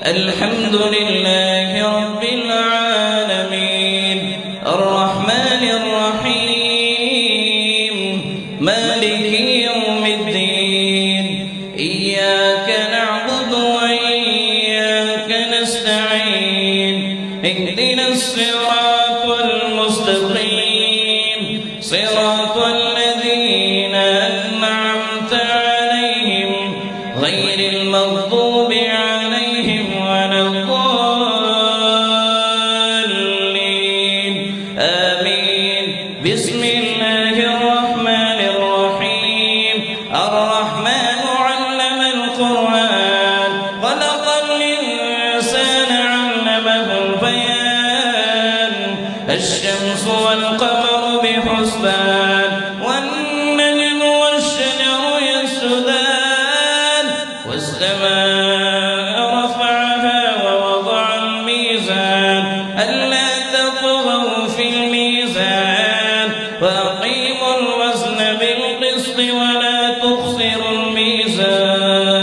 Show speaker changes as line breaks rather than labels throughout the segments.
الحمد لله رب العالمين الرحمن الرحيم مالك يوم الدين إياك نعبد وإياك نستعين اهدنا الصراط المستقيم صراط الذين أنعمت عليهم غير المغضوب عليهم ولا الضالين آمين. بسم الله الرحمن الرحيم الرحمن علم القرآن خلق الإنسان علمه البيان الشمس والقمر بحسبان والنجم والشجر يسجدان والسماء رفعها ووضع الميزان ألا تطغوا في الميزان وأقيموا الوزن بالقسط ولا تخسروا الميزان.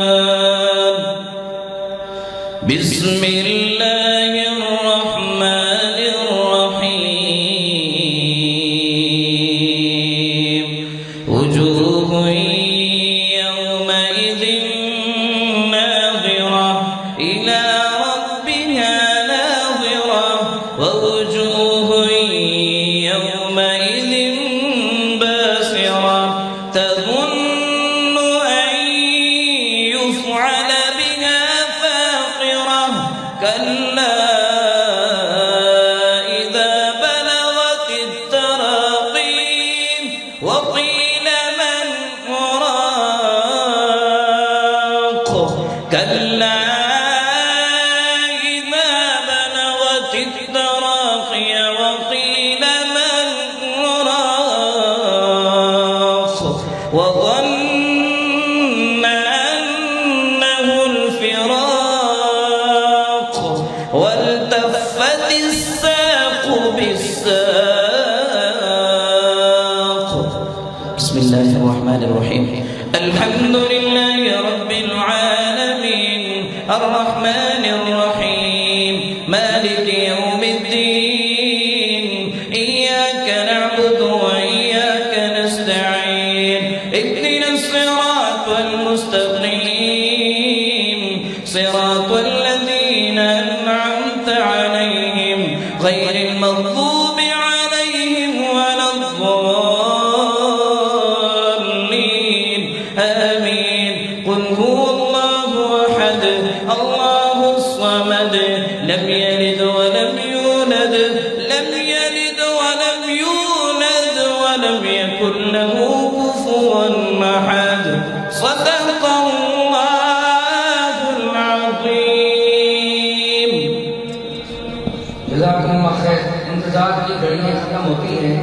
بسم الله الرحمن الرحيم وجوه يومئذ ناظرة إلى ربها ناظرة ووجوه يومئذ باسرة تظن أن يفعل بها فاقرة كلا إذا بلغت التراقي وقيل من راق كلا إذا بلغت التراقي وقيل من راق وظن أنه الفراق والتفت الساق بالساق. بسم الله الرحمن الرحيم الحمد لله رب العالمين الرحمن الرحيم مالك يوم الدين إياك نعبد وإياك نستعين اهدنا الصراط المستقيم صراط الذين أنعمت عليهم غير المغضوب عليهم ولا الضالين آمين. قل هو الله أحد الله الصمد لم يلد ولم يولد ولم يكن له كفوا أحد. صدق الله العظيم.
जज़ाकल्लाह खैर। इंतजार की घड़ियाँ खत्म होती हैं।